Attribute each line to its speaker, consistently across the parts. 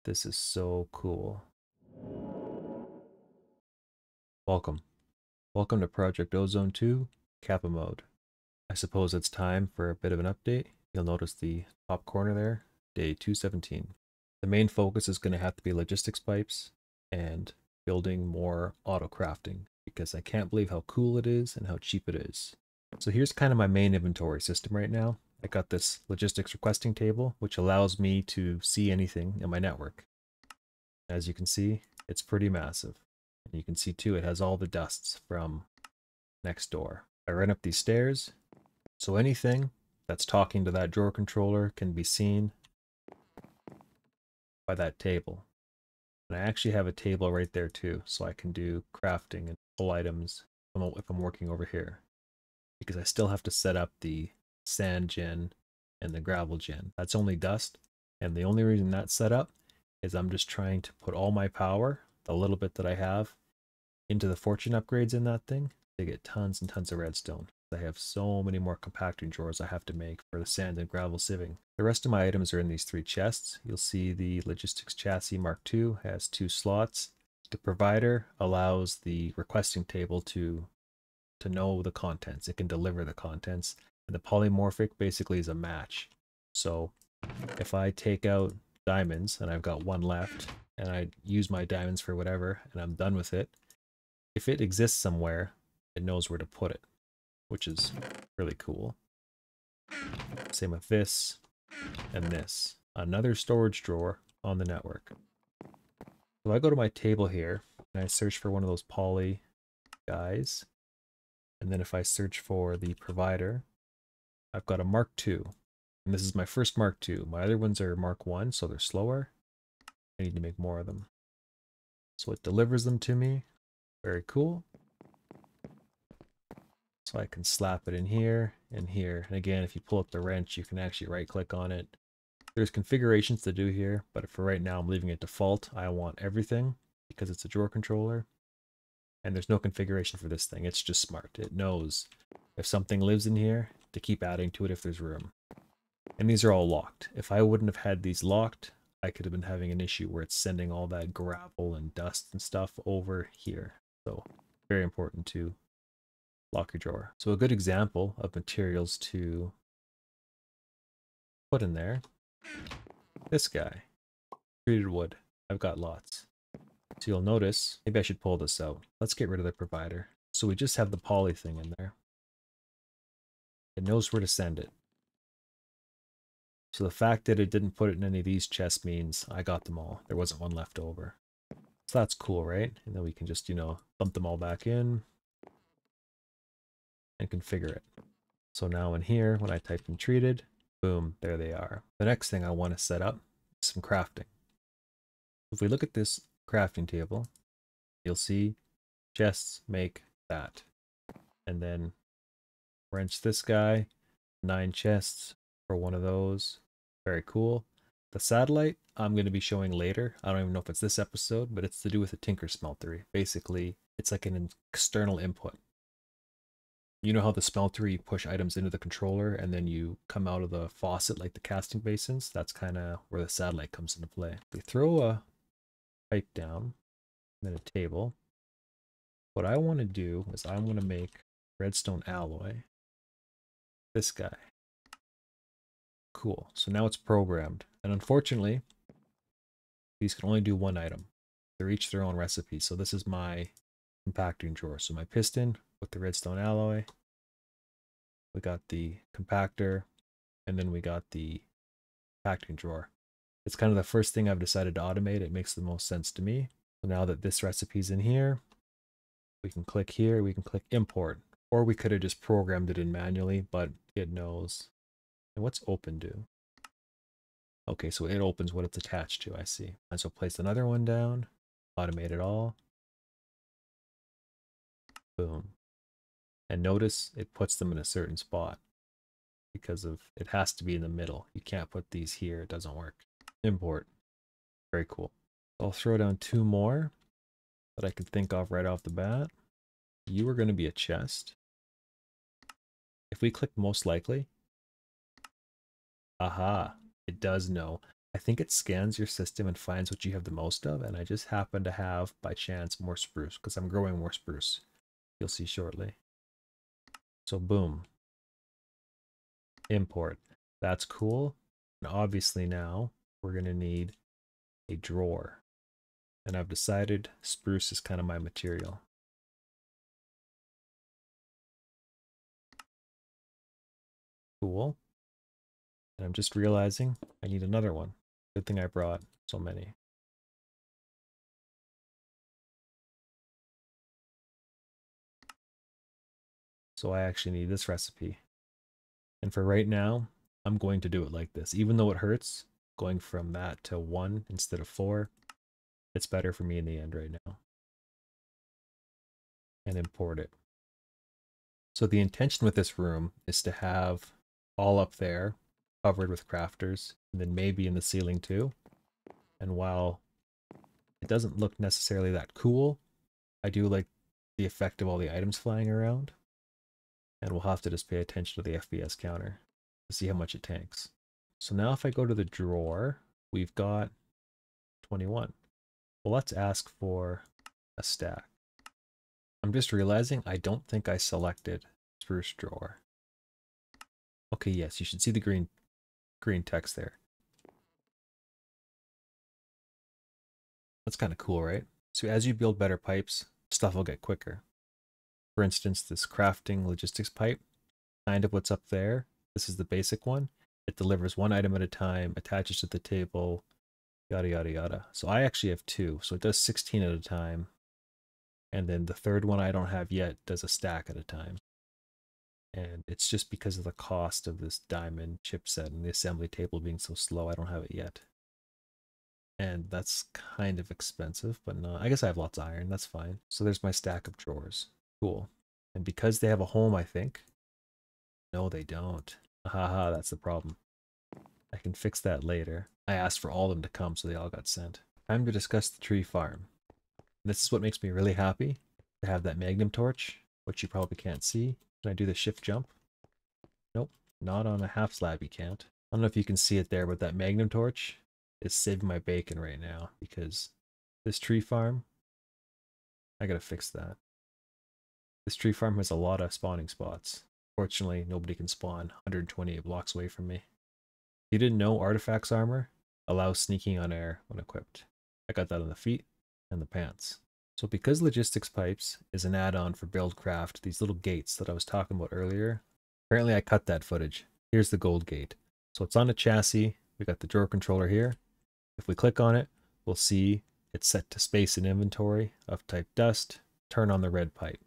Speaker 1: This is so cool. Welcome. Welcome to Project Ozone 2, Kappa Mode. I suppose it's time for a bit of an update. You'll notice the top corner there, day 217. The main focus is going to have to be logistics pipes and building more autocrafting because I can't believe how cool it is and how cheap it is. So here's kind of my main inventory system right now. I got this logistics requesting table, which allows me to see anything in my network. As you can see, it's pretty massive. And you can see too, it has all the dusts from next door. I ran up these stairs, so anything that's talking to that drawer controller can be seen by that table. And I actually have a table right there too, so I can do crafting and pull items if I'm working over here. Because I still have to set up the sand gen and the gravel gen. That's only dust, and the only reason that's set up is I'm just trying to put all my power, the little bit that I have, into the fortune upgrades in that thing to get tons and tons of redstone. I have so many more compacting drawers I have to make for the sand and gravel sieving. The rest of my items are in these 3 chests. You'll see the logistics chassis Mark II has 2 slots. The provider allows the requesting table to know the contents. It can deliver the contents. And the polymorphic basically is a match. So if I take out diamonds and I've got 1 left and I use my diamonds for whatever and I'm done with it, if it exists somewhere, it knows where to put it, which is really cool. Same with this and this. Another storage drawer on the network. So I go to my table here and I search for one of those poly guys. And then if I search for the provider, I've got a Mark II. And this is my first Mark II. My other ones are Mark I, so they're slower. I need to make more of them. So it delivers them to me. Very cool. So I can slap it in here and here. And again, if you pull up the wrench, you can actually right click on it. There's configurations to do here, but for right now, I'm leaving it default. I want everything because it's a drawer controller. And there's no configuration for this thing. It's just smart. It knows if something lives in here to keep adding to it if there's room. And these are all locked. If I wouldn't have had these locked, I could have been having an issue where it's sending all that gravel and dust and stuff over here. So very important to lock your drawer. So a good example of materials to put in there, this guy, treated wood. I've got lots. So you'll notice, maybe I should pull this out. Let's get rid of the provider. So we just have the poly thing in there. It knows where to send it. So the fact that it didn't put it in any of these chests means I got them all. There wasn't one left over. So that's cool, right? And then we can just, dump them all back in and configure it. So now in here, when I type in treated, boom, there they are. The next thing I want to set up is some crafting. If we look at this crafting table, you'll see chests make that. And then wrench this guy, 9 chests for one of those. Very cool. The satellite I'm going to be showing later. I don't even know if it's this episode, but it's to do with a Tinker Smeltery. Basically, it's like an external input. You know how the smeltery, you push items into the controller and then you come out of the faucet like the casting basins? That's kind of where the satellite comes into play. We throw a pipe down and then a table. What I want to do is I want to make redstone alloy. This guy. Cool. So now it's programmed. And unfortunately, these can only do 1 item. They're each their own recipe. So this is my compacting drawer. So my piston with the redstone alloy. We got the compactor. And then we got the compacting drawer. It's kind of the first thing I've decided to automate. It makes the most sense to me. So now that this recipe's in here, we can click here. We can click import. Or we could have just programmed it in manually, but it knows. And what's open do? Okay, so it opens what it's attached to, I see. And so place another one down, automate it all. Boom. And notice it puts them in a certain spot because of it has to be in the middle. You can't put these here, it doesn't work. Import. Very cool. I'll throw down 2 more that I could think of right off the bat. You are going to be a chest. If we click most likely, aha, it does know. I think it scans your system and finds what you have the most of, and I just happen to have, by chance, more spruce, because I'm growing more spruce. You'll see shortly. So boom. Import. That's cool. And obviously now we're going to need a drawer. And I've decided spruce is kind of my material. Cool. And I'm just realizing I need another one. Good thing I brought so many. So I actually need this recipe. And for right now, I'm going to do it like this. Even though it hurts, going from that to 1 instead of 4, it's better for me in the end right now. And import it. So the intention with this room is to have all up there covered with crafters, and then maybe in the ceiling too. And while it doesn't look necessarily that cool, I do like the effect of all the items flying around. And we'll have to just pay attention to the FPS counter to see how much it tanks. So now if I go to the drawer, we've got 21. Well, let's ask for a stack. I'm just realizing I don't think I selected spruce drawer. Okay, yes, you should see the green text there. That's kind of cool, right? So as you build better pipes, stuff will get quicker. For instance, this crafting logistics pipe, kind of what's up there. This is the basic one. It delivers 1 item at a time, attaches to the table, yada, yada, yada. So I actually have 2, so it does 16 at a time. And then the third one I don't have yet does a stack at a time. And it's just because of the cost of this diamond chipset and the assembly table being so slow, I don't have it yet. And that's kind of expensive, but no, I guess I have lots of iron, that's fine. So there's my stack of drawers. Cool. And because they have a home, I think. No, they don't. Haha, that's the problem. I can fix that later. I asked for all of them to come, so they all got sent. Time to discuss the tree farm. This is what makes me really happy, to have that magnum torch, which you probably can't see. Can I do the shift jump? Nope, not on a half slab you can't. I don't know if you can see it there, but that magnum torch is saving my bacon right now, because this tree farm, I gotta fix that. This tree farm has a lot of spawning spots. Fortunately, nobody can spawn 128 blocks away from me. If you didn't know, artifacts armor allows sneaking on air when equipped. I got that on the feet and the pants. So because logistics pipes is an add-on for Buildcraft, these little gates that I was talking about earlier, apparently I cut that footage. Here's the gold gate. So it's on a chassis. We got the drawer controller here. If we click on it, we'll see it's set to space and inventory of type dust. Turn on the red pipe.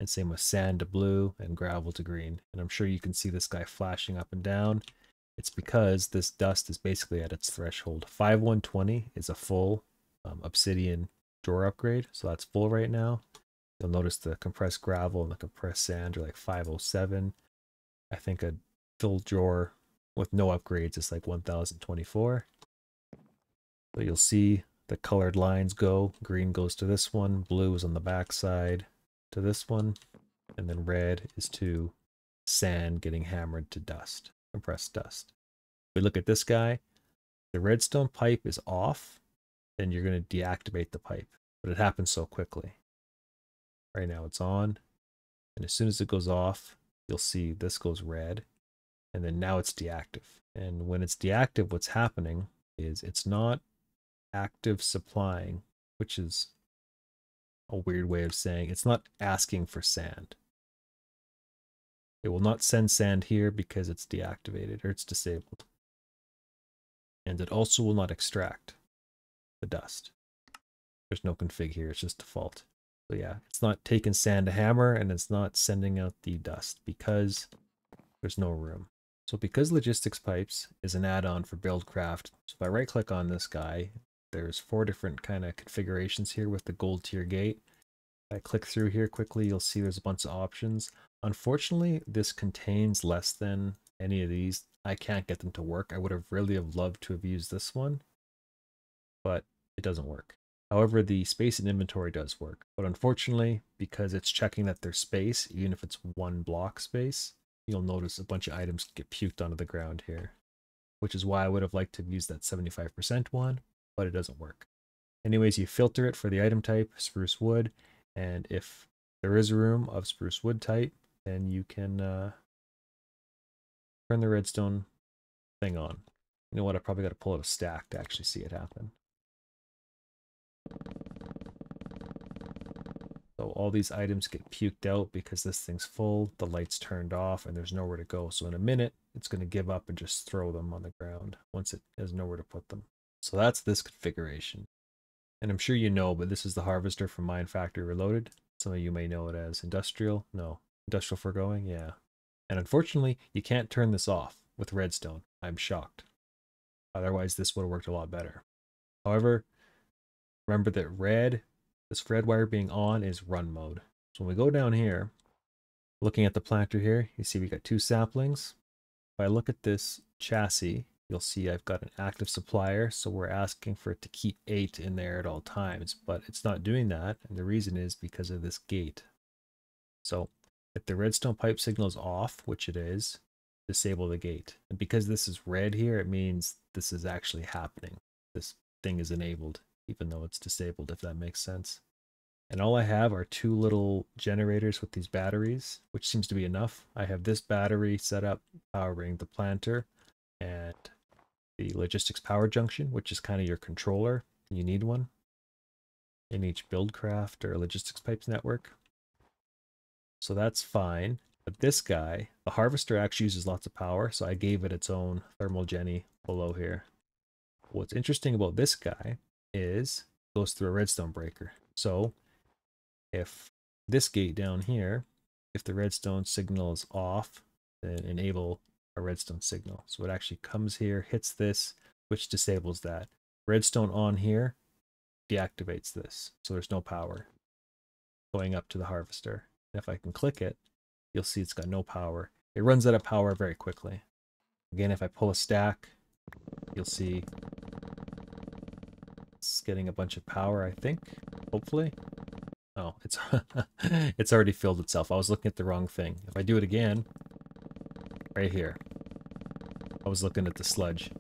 Speaker 1: And same with sand to blue and gravel to green. And I'm sure you can see this guy flashing up and down. It's because this dust is basically at its threshold. 5120 is a full obsidian drawer upgrade, so that's full right now. You'll notice the compressed gravel and the compressed sand are like 507. I think a full drawer with no upgrades is like 1024. So you'll see the colored lines go. Green goes to this one, blue is on the back side to this one, and then red is to sand getting hammered to dust, compressed dust. If we look at this guy, the redstone pipe is off, then you're going to deactivate the pipe, but it happens so quickly. Right now it's on, and as soon as it goes off, you'll see this goes red, and then now it's deactive. And when it's deactive, what's happening is it's not active supplying, which is a weird way of saying it's not asking for sand. It will not send sand here because it's deactivated or it's disabled. And it also will not extract the dust. There's no config here, it's just default. So yeah, it's not taking sand to hammer and it's not sending out the dust because there's no room. So because logistics pipes is an add-on for Buildcraft, so if I right click on this guy, there's 4 different kind of configurations here with the gold tier gate. If I click through here quickly, you'll see there's a bunch of options. Unfortunately, this contains less than any of these. I can't get them to work. I would have really loved to have used this one, but it doesn't work. However, the space and inventory does work. But unfortunately, because it's checking that there's space, even if it's 1 block space, you'll notice a bunch of items get puked onto the ground here. which is why I would have liked to have used that 75% one, but it doesn't work. Anyways, you filter it for the item type, spruce wood, and if there is a room of spruce wood type, then you can turn the redstone thing on. You know what, I probably got to pull out a stack to actually see it happen. So all these items get puked out because this thing's full, the light's turned off, and there's nowhere to go. So in a minute, it's going to give up and just throw them on the ground once it has nowhere to put them. So that's this configuration. And I'm sure you know, but this is the harvester from Mine Factory Reloaded. Some of you may know it as industrial. No, industrial foregoing, yeah. And unfortunately, you can't turn this off with redstone. I'm shocked. Otherwise, this would have worked a lot better. However, remember that this red wire being on is run mode. So when we go down here, looking at the planter here, you see we got 2 saplings. If I look at this chassis, you'll see I've got an active supplier, so we're asking for it to keep 8 in there at all times, but it's not doing that, and the reason is because of this gate. So if the redstone pipe signal is off, which it is, disable the gate. And because this is red here, it means this is actually happening. This thing is enabled, even though it's disabled, if that makes sense. And all I have are 2 little generators with these batteries, which seems to be enough. I have this battery set up powering the planter and the logistics power junction, which is kind of your controller. You need one in each Buildcraft or logistics pipes network. So that's fine. But this guy, the harvester, actually uses lots of power, so I gave it its own thermal genny below here. What's interesting about this guy is it goes through a redstone breaker. So if this gate down here, if the redstone signal is off, then enable a redstone signal. So it actually comes here, hits this, which disables that. Redstone on here deactivates this, so there's no power going up to the harvester. And if I can click it, you'll see it's got no power. It runs out of power very quickly. Again, if I pull a stack, you'll see it's getting a bunch of power, I think, hopefully. Oh, it's it's already filled itself. I was looking at the wrong thing. If I do it again, right here, I was looking at the sludge,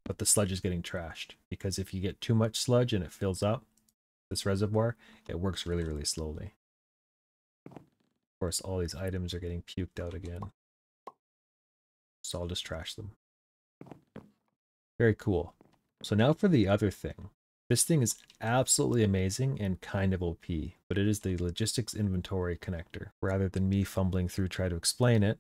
Speaker 1: but the sludge is getting trashed because if you get too much sludge and it fills up this reservoir, it works really, really slowly. Of course, all these items are getting puked out again, so I'll just trash them. Very cool. So now for the other thing. This thing is absolutely amazing and kind of OP, but it is the logistics inventory connector. Rather than me fumbling through try to explain it,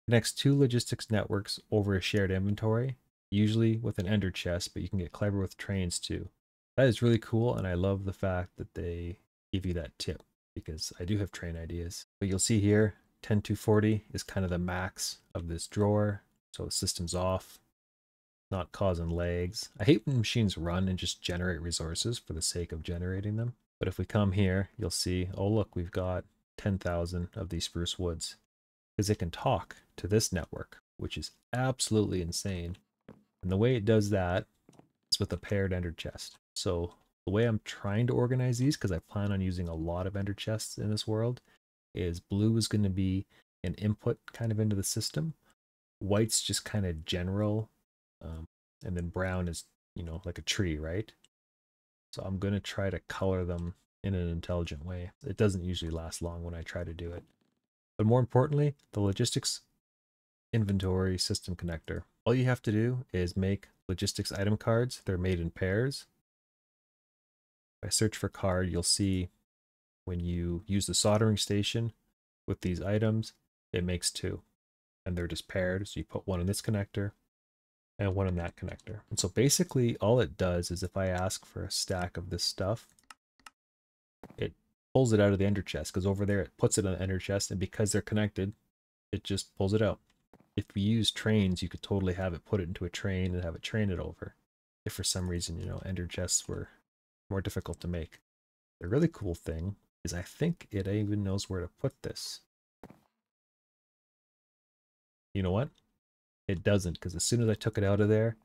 Speaker 1: connects 2 logistics networks over a shared inventory, usually with an ender chest, but you can get clever with trains too. That is really cool, and I love the fact that they give you that tip, because I do have train ideas. But you'll see here, 10240 is kind of the max of this drawer, so the system's off. Not causing lags. I hate when machines run and just generate resources for the sake of generating them. But if we come here, you'll see, oh look, we've got 10,000 of these spruce woods. Because it can talk to this network, which is absolutely insane. And the way it does that is with a paired ender chest. So the way I'm trying to organize these, because I plan on using a lot of ender chests in this world, is blue is going to be an input kind of into the system. White's just kind of general. And then brown is, you know, like a tree, right? So I'm going to try to color them in an intelligent way. It doesn't usually last long when I try to do it. But more importantly, the logistics inventory system connector. All you have to do is make logistics item cards. They're made in pairs. If I search for card, you'll see when you use the soldering station with these items, it makes 2. And they're just paired. So you put one in this connector and one in that connector. And so basically all it does is if I ask for a stack of this stuff, it pulls it out of the ender chest, because over there it puts it on the ender chest, and because they're connected, it just pulls it out. If we use trains, you could totally have it put it into a train and have it train it over. If for some reason, you know, ender chests were more difficult to make. The really cool thing is I think it even knows where to put this. You know what? It doesn't, because as soon as I took it out of there,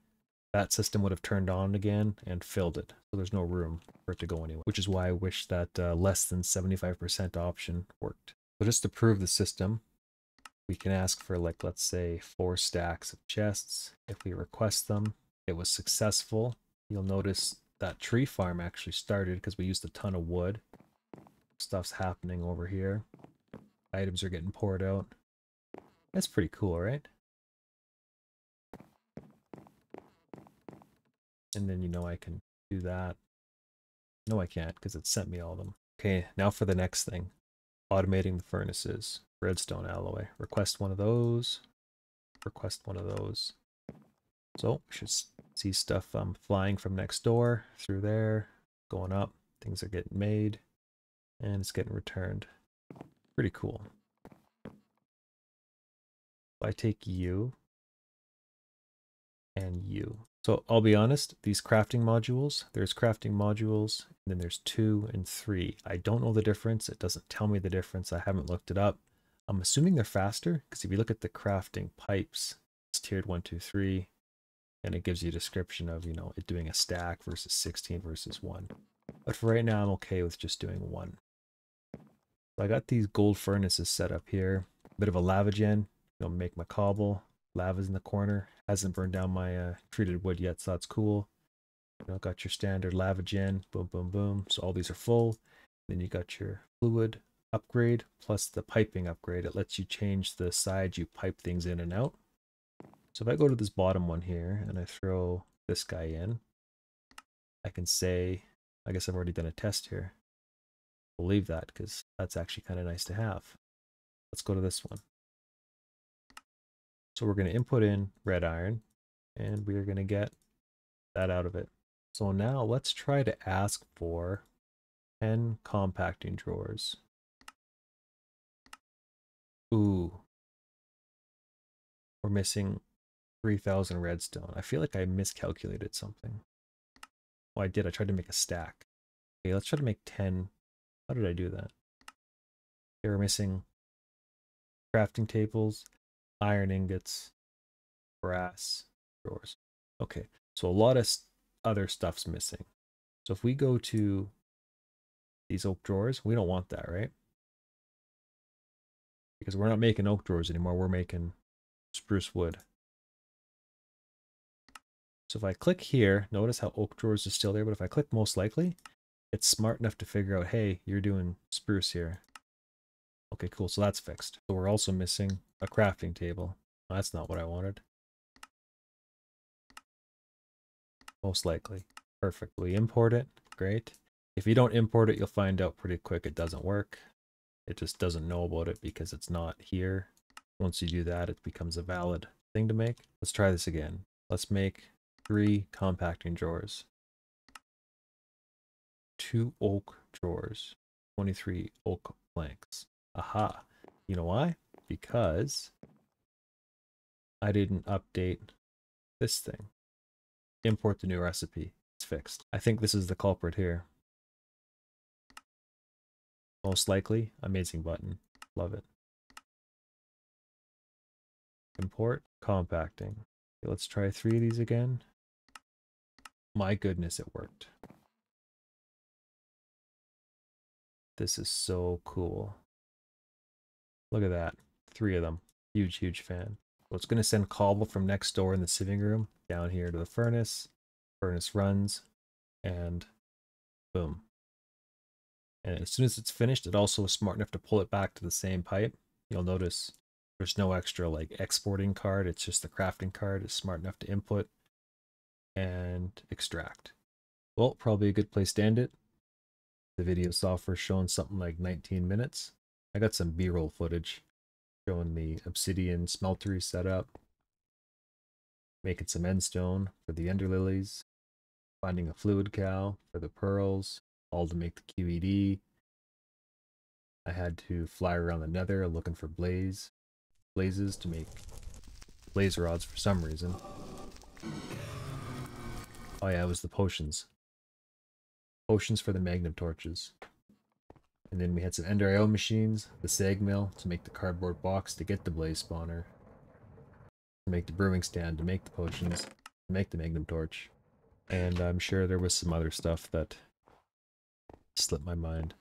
Speaker 1: that system would have turned on again and filled it. So there's no room for it to go anywhere, which is why I wish that less than 75% option worked. So just to prove the system, We can ask for, like, let's say 4 stacks of chests. If we request them, it was successful. You'll notice that tree farm actually started because we used a ton of wood. Stuff's happening over here. Items are getting poured out. That's pretty cool, right? And then, you know, I can do that. No, I can't because it sent me all of them. Okay, now for the next thing. Automating the furnaces. Redstone alloy. Request one of those. Request one of those. So we should see stuff flying from next door through there, going up. Things are getting made, and it's getting returned. Pretty cool. If I take you and you. So I'll be honest, these crafting modules, there's crafting modules, and then there's 2 and 3. I don't know the difference. It doesn't tell me the difference. I haven't looked it up. I'm assuming they're faster, because if you look at the crafting pipes, it's tiered 1, 2, 3, and it gives you a description of, you know, it doing a stack versus 16 versus 1. But for right now, I'm okay with just doing 1. So I got these gold furnaces set up here. A bit of a lava gen. Gonna make my cobble. Lava's in the corner. Hasn't burned down my treated wood yet, so that's cool. You know, got your standard lava gen. Boom, boom, boom. So all these are full. Then you got your fluid upgrade plus the piping upgrade. It lets you change the side you pipe things in and out. So if I go to this bottom one here and I throw this guy in, I can say, I guess I've already done a test here. We'll leave that because that's actually kind of nice to have. Let's go to this one. So we're going to input in red iron and we're going to get that out of it. So now let's try to ask for 10 compacting drawers. Ooh. We're missing 3,000 redstone. I feel like I miscalculated something. Oh, I did. I tried to make a stack. Okay, let's try to make 10. How did I do that? Okay, we're missing crafting tables, iron ingots, brass drawers. Okay, so a lot of other stuff's missing. So if we go to these oak drawers, we don't want that, right? Because we're not making oak drawers anymore. We're making spruce wood. So if I click here, notice how oak drawers is still there, but if I click most likely, it's smart enough to figure out, hey, you're doing spruce here. Okay, cool. So that's fixed. So we're also missing a crafting table. Well, that's not what I wanted. Most likely. Perfect. We import it. Great. If you don't import it, you'll find out pretty quick it doesn't work. It just doesn't know about it because it's not here. Once you do that, it becomes a valid thing to make. Let's try this again. Let's make 3 compacting drawers. 2 oak drawers. 23 oak planks. Aha. You know why? Because I didn't update this thing. Import the new recipe. It's fixed. I think this is the culprit here. Most likely, amazing button. Love it. Import, compacting. Okay, let's try 3 of these again. My goodness, it worked. This is so cool. Look at that. 3 of them. Huge, huge fan. So it's going to send cobble from next door in the sitting room down here to the furnace. Furnace runs, and boom. And as soon as it's finished, it also is smart enough to pull it back to the same pipe. You'll notice there's no extra like exporting card. It's just the crafting card. It's smart enough to input and extract. Well, probably a good place to end it. The video software showing something like 19 minutes. I got some B-roll footage showing the obsidian smeltery setup, making some endstone for the ender lilies, finding a fluid cow for the pearls, all to make the QED. I had to fly around the nether looking for blazes to make blaze rods for some reason. Oh yeah, it was the potions. Potions for the magnum torches. And then we had some ender IO machines, the sag mill to make the cardboard box to get the blaze spawner, to make the brewing stand to make the potions, to make the magnum torch. And I'm sure there was some other stuff that slipped my mind.